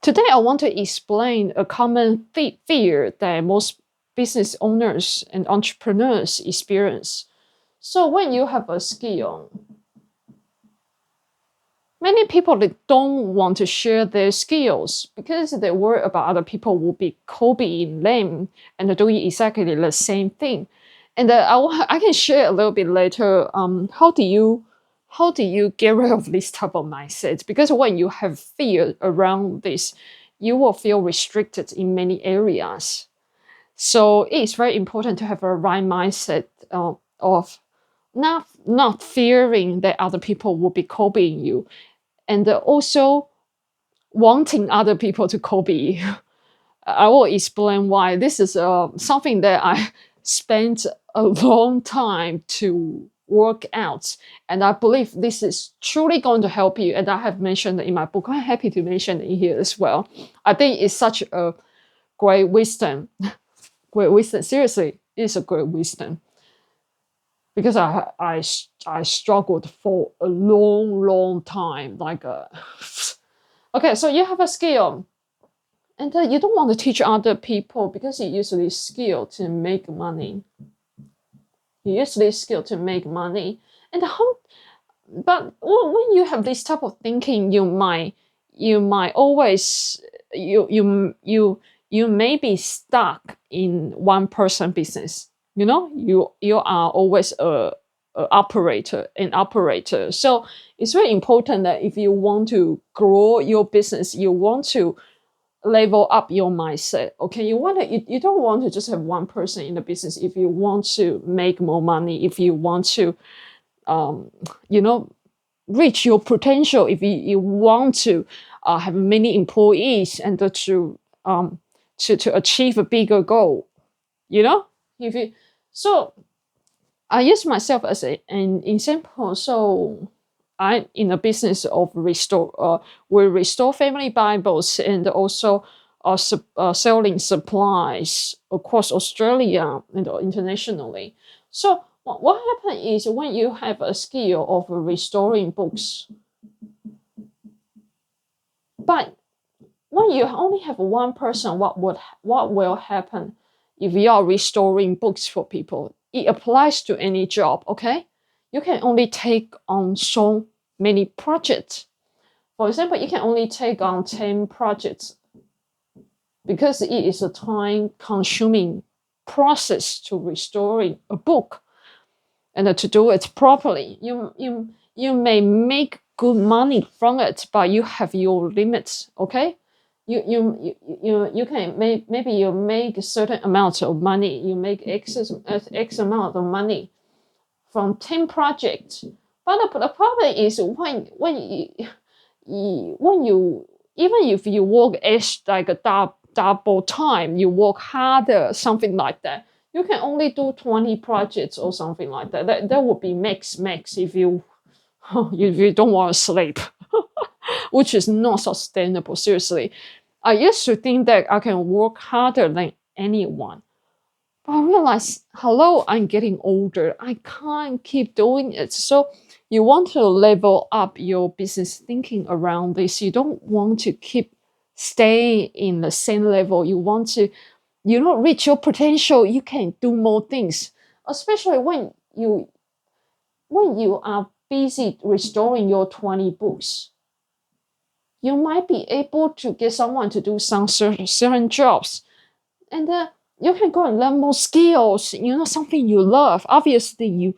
Today, I want to explain a common fear that most business owners and entrepreneurs experience. So, when you have a skill, many people they don't want to share their skills because they worry about other people will be copying them and doing exactly the same thing. And I can share a little bit later. How do you get rid of this type of mindset? Because when you have fear around this, you will feel restricted in many areas. So it's very important to have a right mindset of not fearing that other people will be copying you, and also wanting other people to copy you. I will explain why. This is something that I spent a long time to work out, and I believe this is truly going to help you. And I have mentioned it in my book. I'm happy to mention it here as well. I think it's such a great wisdom. Great wisdom. Seriously, it's a great wisdom because I struggled for a long time. Okay, so you have a skill, and you don't want to teach other people because you use this skill to make money. You use this skill to make money, and how? But when you have this type of thinking, you might always you may be stuck in one person business. You are always an operator. So it's very important that if you want to grow your business, you want to level up your mindset. Okay, you don't want to just have one person in the business. If you want to make more money, if you want to you know reach your potential, if you want to have many employees and to achieve a bigger goal, if you so I use myself as an example. So I'm in a business of we restore family Bibles and also selling supplies across Australia and internationally. So what happens is when you have a skill of restoring books, but when you only have one person, what will happen if you are restoring books for people? It applies to any job, okay? You can only take on so many projects. For example, you can only take on 10 projects because it is a time-consuming process to restoring a book. And to do it properly, you may make good money from it, but you have your limits, okay? You can maybe you make a certain amount of money, you make x amount of money from 10 projects. But the problem is when you even if you work like a double time, you work harder, something like that, you can only do 20 projects or something like that. That would be max if you if you don't want to sleep, which is not sustainable. Seriously, I used to think that I can work harder than anyone. But I realized, hello, I'm getting older. I can't keep doing it. So you want to level up your business thinking around this. You don't want to keep staying in the same level. You want to, reach your potential. You can do more things, especially when you are busy restoring your 20 books. You might be able to get someone to do some certain jobs, and you can go and learn more skills. Something you love. Obviously, you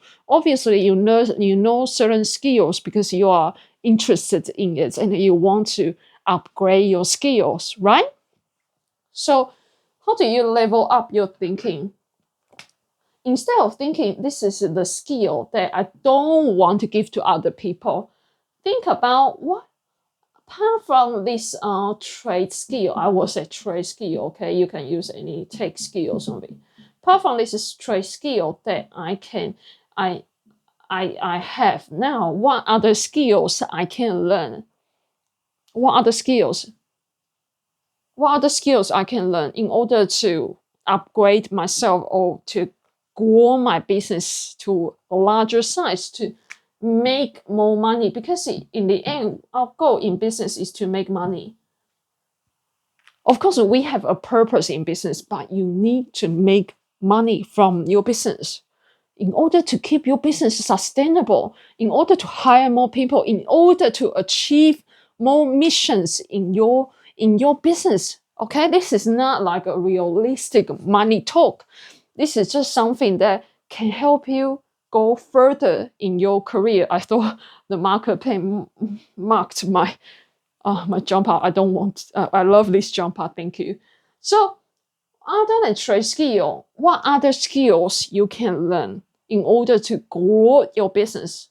know certain skills because you are interested in it and you want to upgrade your skills, right? So, how do you level up your thinking? Instead of thinking this is the skill that I don't want to give to other people, think about what apart from this trade skill. I will say trade skill, okay? You can use any tech skill or something. Apart from this trade skill that I have now, what other skills I can learn? What other skills? What other skills I can learn in order to upgrade myself or to grow my business to a larger size, to make more money? Because in the end, our goal in business is to make money. Of course, we have a purpose in business, but you need to make money from your business in order to keep your business sustainable, in order to hire more people, in order to achieve more missions in your business. Okay, this is not like a realistic money talk. This is just something that can help you go further in your career. I thought the marker pen marked my jumper. I don't want. I love this jumper. Thank you. So, other than trade skill, what other skills you can learn in order to grow your business?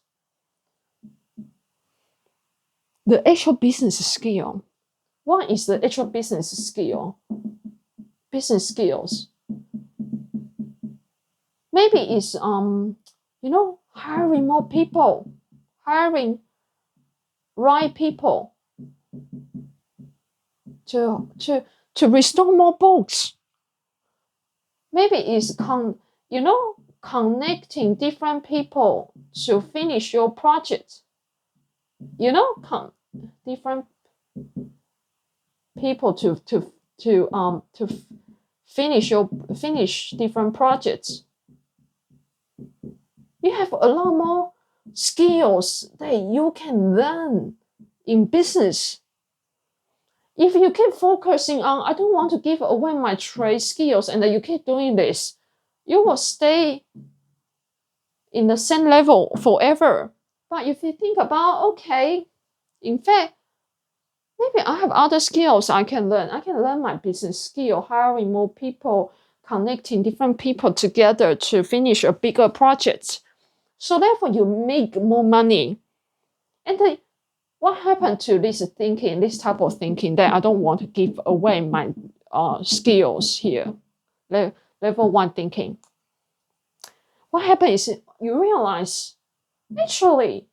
The actual business skill. What is the actual business skill? Business skills. Maybe it's hiring more people, hiring right people to restore more books. Maybe it's connecting different people to finish your project. Different people to finish different projects. You have a lot more skills that you can learn in business. If you keep focusing on, I don't want to give away my trade skills, and then you keep doing this, you will stay in the same level forever. But if you think about, okay, in fact, maybe I have other skills I can learn. I can learn my business skill, hiring more people, connecting different people together to finish a bigger project. So therefore, you make more money. And then what happened to this thinking, this type of thinking that I don't want to give away my skills here? Level 1 thinking. What happened is you realize, actually,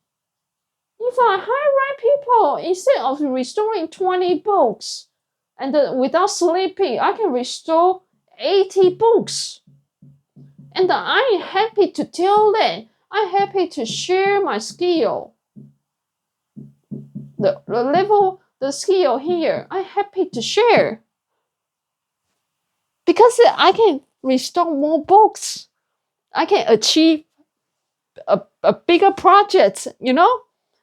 if I hire right people, instead of restoring 20 books and without sleeping, I can restore 80 books. And I'm happy to tell them, I'm happy to share my skill. The skill here, I'm happy to share. Because I can restore more books. I can achieve a bigger project,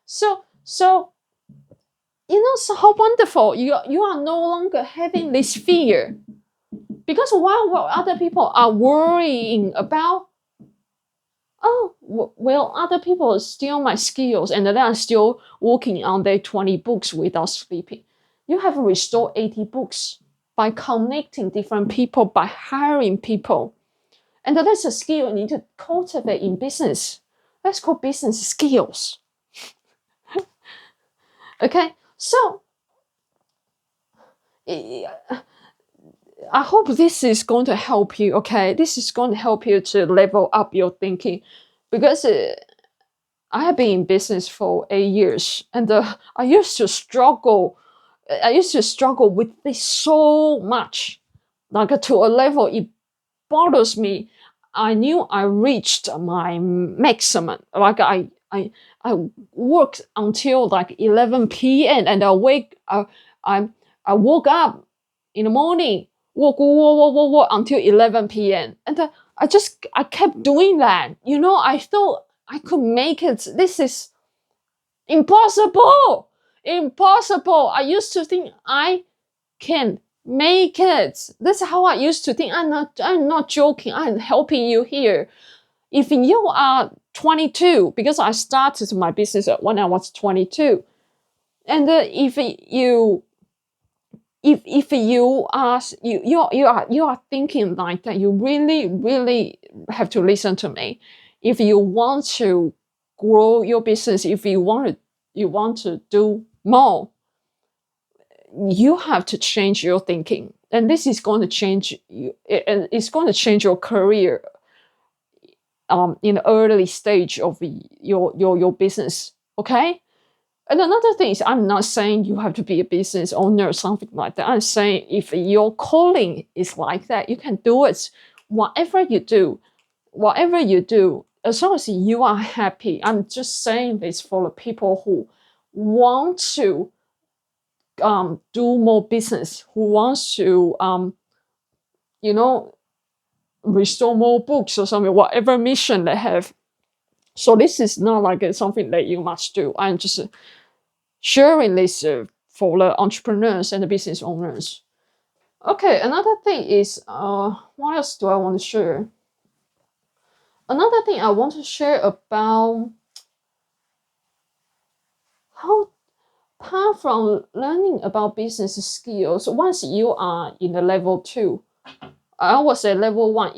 So so how wonderful. You are no longer having this fear. Because while other people are worrying about, oh, will other people steal my skills and then I'm still working on their 20 books without sleeping. You have restored 80 books by connecting different people, by hiring people. And that's a skill you need to cultivate in business. That's called business skills. Okay, so I hope this is going to help you, okay? This is going to help you to level up your thinking, because I have been in business for 8 years, and I used to struggle with this so much, like to a level it bothers me. I knew I reached my maximum. Like I worked until like 11 p.m. and I woke up in the morning, work until 11 p.m. And I kept doing that. I thought I could make it. This is impossible. Impossible. I used to think I can make it. That's how I used to think. I'm not joking. I'm helping you here. If you are 22, because I started my business when I was 22, and if you are thinking like that, you really have to listen to me. If you want to grow your business, if you want to do more, you have to change your thinking, and this is going to change you, and it's going to change your career in the early stage of your business. Okay. And another thing is, I'm not saying you have to be a business owner or something like that. I'm saying if your calling is like that, you can do it. Whatever you do, as long as you are happy. I'm just saying this for the people who want to do more business, who wants to you know, restore more books or something, whatever mission they have. So this is not like something that you must do. I'm just sharing this for the entrepreneurs and the business owners. Okay, another thing is, what else do I want to share? Another thing I want to share about how, apart from learning about business skills, once you are in the level 2, I would say level 1